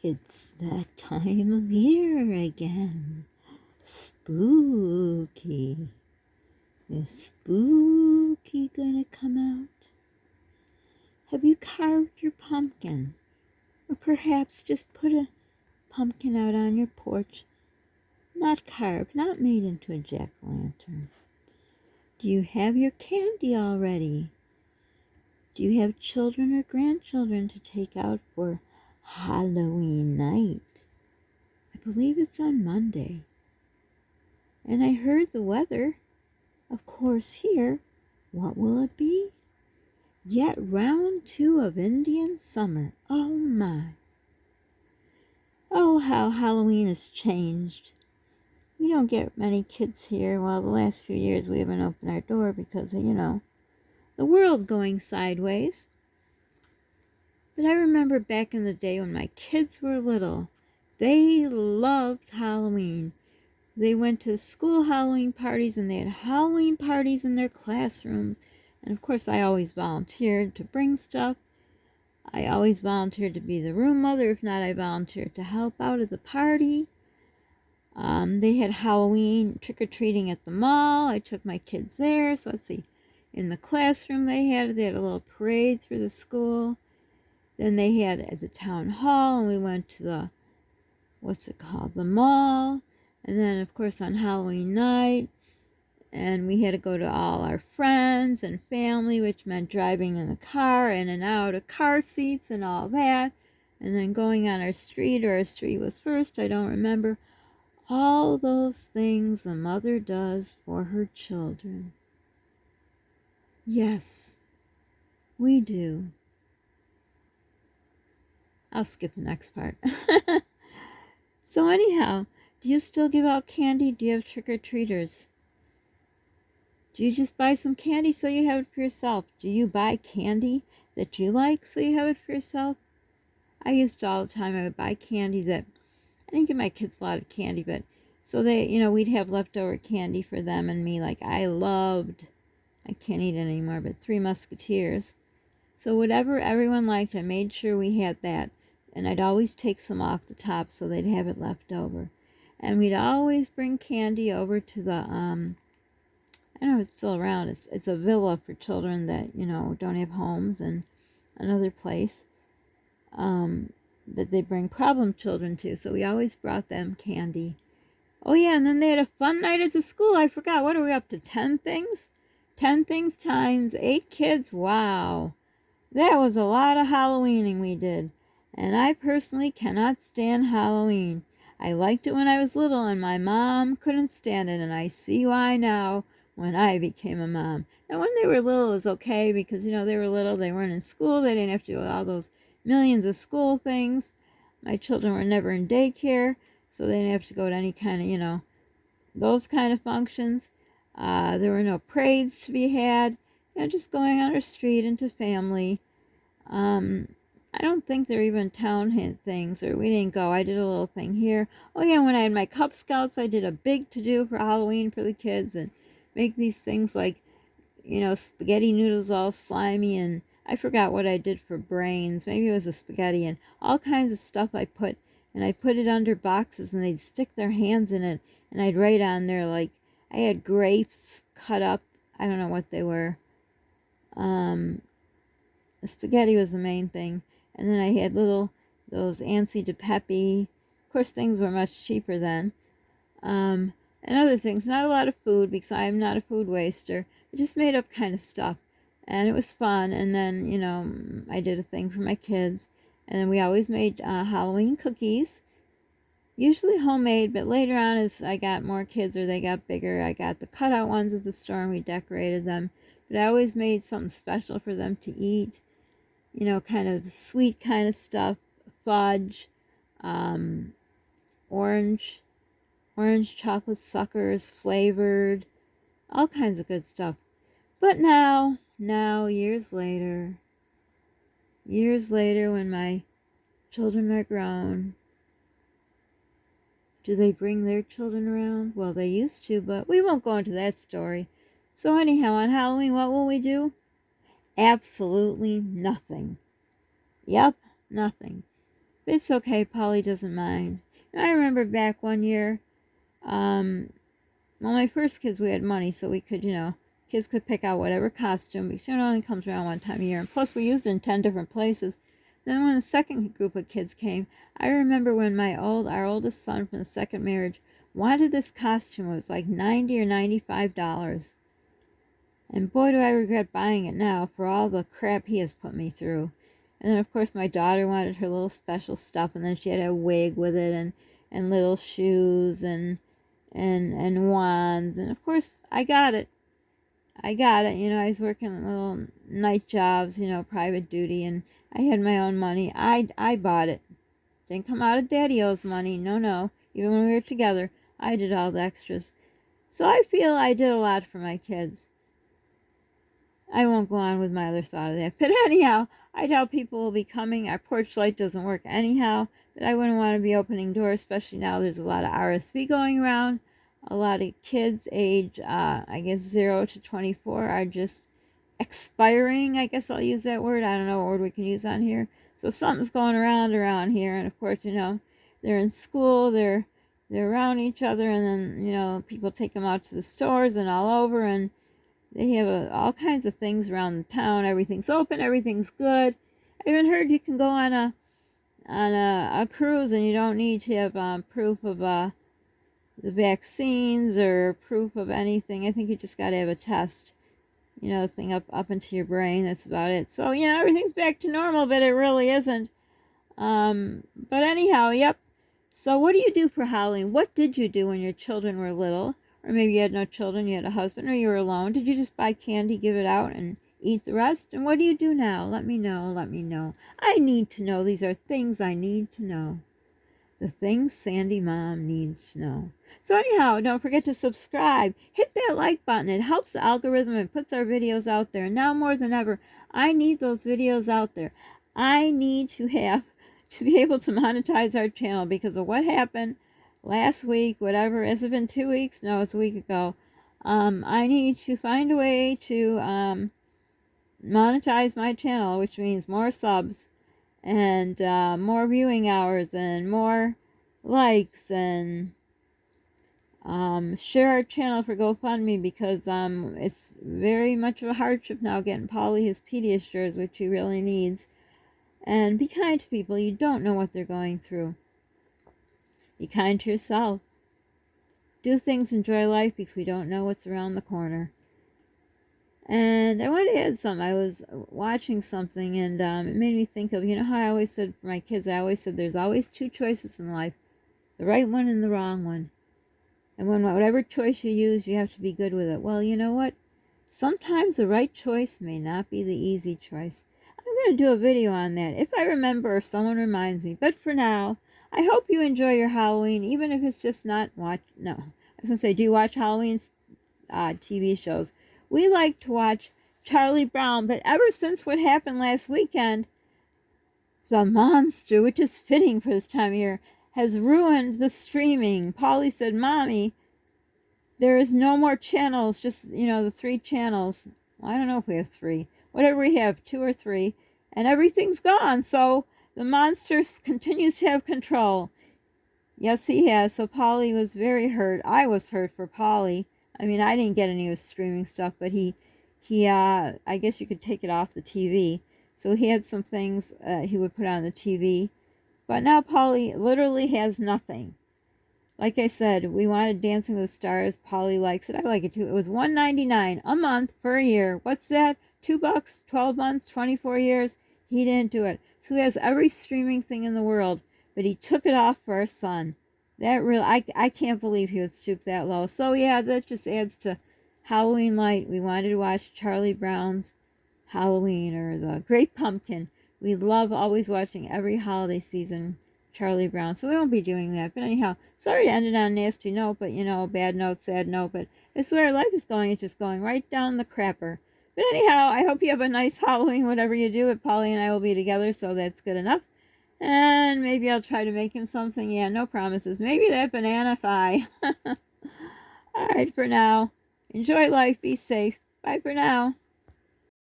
It's that time of year again. Spooky. Is spooky gonna come out? Have you carved your pumpkin? Or perhaps just put a pumpkin out on your porch? Not carved, not made into a jack-o'-lantern. Do you have your candy already? Do you have children or grandchildren to take out for Halloween night? I believe it's on Monday. And I heard the weather, of course, here. What will it be? Yet round 2 of Indian summer. Oh my. Oh, how Halloween has changed. We don't get many kids here. Well, the last few years we haven't opened our door because of, the world's going sideways. But I remember back in the day when my kids were little, they loved Halloween. They went to school Halloween parties and they had Halloween parties in their classrooms. And of course, I always volunteered to bring stuff. I always volunteered to be the room mother. If not, I volunteered to help out at the party. They had Halloween trick-or-treating at the mall. I took my kids there. So let's see. In the classroom they had a little parade through the school. Then they had at the town hall, and we went to the, the mall. And then, of course, on Halloween night, and we had to go to all our friends and family, which meant driving in the car, in and out of car seats and all that. And then going on our street, or our street was first, I don't remember. All those things a mother does for her children. Yes, we do. I'll skip the next part. So anyhow, do you still give out candy? Do you have trick-or-treaters? Do you just buy some candy so you have it for yourself? Do you buy candy that you like so you have it for yourself? I used to all the time. I would buy candy that, I didn't give my kids a lot of candy, but so they, we'd have leftover candy for them and me. Like I can't eat it anymore, but Three Musketeers. So whatever everyone liked, I made sure we had that. And I'd always take some off the top so they'd have it left over. And we'd always bring candy over to the, I don't know if it's still around. It's a villa for children that, don't have homes, and another place that they bring problem children to. So we always brought them candy. Oh yeah, and then they had a fun night at the school. I forgot. What are we up to? 10 things? 10 things times 8 kids. Wow. That was a lot of Halloweening we did. And I personally cannot stand Halloween. I liked it when I was little, and my mom couldn't stand it, and I see why now when I became a mom. Now, when they were little, it was okay because, they were little. They weren't in school. They didn't have to do all those millions of school things. My children were never in daycare, so they didn't have to go to any kind of, those kind of functions. There were no parades to be had. Just going on our street into family. I don't think there were even town things, or we didn't go. I did a little thing here. Oh yeah, when I had my Cub Scouts, I did a big to-do for Halloween for the kids, and make these things like, spaghetti noodles all slimy, and I forgot what I did for brains. Maybe it was a spaghetti, and all kinds of stuff I put it under boxes, and they'd stick their hands in it, and I'd write on there, like, I had grapes cut up. I don't know what they were. The spaghetti was the main thing. And then I had those Ansi de Pepe. Of course, things were much cheaper then. And other things. Not a lot of food because I'm not a food waster. I just made up kind of stuff. And it was fun. And then, I did a thing for my kids. And then we always made Halloween cookies. Usually homemade, but later on as I got more kids or they got bigger, I got the cutout ones at the store and we decorated them. But I always made something special for them to eat. Kind of sweet kind of stuff, fudge, orange chocolate suckers, flavored, all kinds of good stuff. But now, years later, when my children are grown, do they bring their children around? Well, they used to, but we won't go into that story. So anyhow, on Halloween, what will we do? Absolutely nothing. Yep, nothing. But it's okay. Polly doesn't mind. And I remember back one year, well, my first kids, we had money, so we could, kids could pick out whatever costume, because it only comes around one time a year. And plus, we used it in 10 different places. Then when the second group of kids came, I remember when our oldest son from the second marriage wanted this costume. It was like $90 or $95. And boy, do I regret buying it now for all the crap he has put me through. And then, of course, my daughter wanted her little special stuff, and then she had a wig with it, and little shoes, and wands. And, of course, I got it. I was working little night jobs, private duty, and I had my own money. I bought it. Didn't come out of Daddy-O's money. No. Even when we were together, I did all the extras. So I feel I did a lot for my kids. I won't go on with my other thought of that. But anyhow, I doubt people will be coming. Our porch light doesn't work anyhow. But I wouldn't want to be opening doors, especially now there's a lot of RSV going around. A lot of kids age, 0 to 24 are just expiring. I guess I'll use that word. I don't know what word we can use on here. So something's going around here. And of course, they're in school, they're around each other. And then, people take them out to the stores and all over. And they have all kinds of things around the town. Everything's open. Everything's good. I even heard you can go on a cruise and you don't need to have proof of the vaccines or proof of anything. I think you just got to have a test, thing up into your brain. That's about it. So, everything's back to normal, but it really isn't. But anyhow, yep. So what do you do for Halloween? What did you do when your children were little? Or maybe you had no children, you had a husband, or you were alone. Did you just buy candy, give it out, and eat the rest? And what do you do now? Let me know. I need to know. These are things I need to know. The things Sandy Mom needs to know. So anyhow, don't forget to subscribe. Hit that like button. It helps the algorithm and puts our videos out there. And now more than ever, I need those videos out there. I need to be able to monetize our channel because of what happened last week, whatever. Has it been 2 weeks? No, it's a week ago. I need to find a way to monetize my channel, which means more subs and more viewing hours and more likes, and share our channel for GoFundMe because it's very much of a hardship now getting Polly his Pediasures, which he really needs. And be kind to people. You don't know what they're going through. Be kind to yourself. Do things, enjoy life, because we don't know what's around the corner. And I want to add something. I was watching something, and it made me think of, how I always said for my kids, I always said there's always two choices in life, the right one and the wrong one. And whatever choice you use, you have to be good with it. Well, you know what? Sometimes the right choice may not be the easy choice. I'm going to do a video on that, if I remember, if someone reminds me. But for now, I hope you enjoy your Halloween, even if it's just not I was going to say, do you watch Halloween TV shows? We like to watch Charlie Brown, but ever since what happened last weekend, the monster, which is fitting for this time of year, has ruined the streaming. Polly said, Mommy, there is no more channels, just, the 3 channels. Well, I don't know if we have 3. Whatever we have, 2 or 3, and everything's gone. So the monster continues to have control. Yes, he has. So Polly was very hurt. I was hurt for Polly. I mean, I didn't get any of his streaming stuff, but he I guess you could take it off the TV. So he had some things he would put on the TV. But now Polly literally has nothing. Like I said, we wanted Dancing with the Stars. Polly likes it. I like it too. It was $1.99 a month for a year. What's that? $2, 12 months, 24 years. He didn't do it. So he has every streaming thing in the world, but he took it off for our son. That really, I can't believe he would stoop that low. So yeah, that just adds to Halloween light. We wanted to watch Charlie Brown's Halloween or the Great Pumpkin. We love always watching every holiday season Charlie Brown. So we won't be doing that. But anyhow, sorry to end it on a nasty note, but bad note, sad note. But it's where life is going. It's just going right down the crapper. But anyhow, I hope you have a nice Halloween, whatever you do. But Polly and I will be together, so that's good enough. And maybe I'll try to make him something. Yeah, no promises. Maybe that banana pie. All right, for now. Enjoy life. Be safe. Bye for now.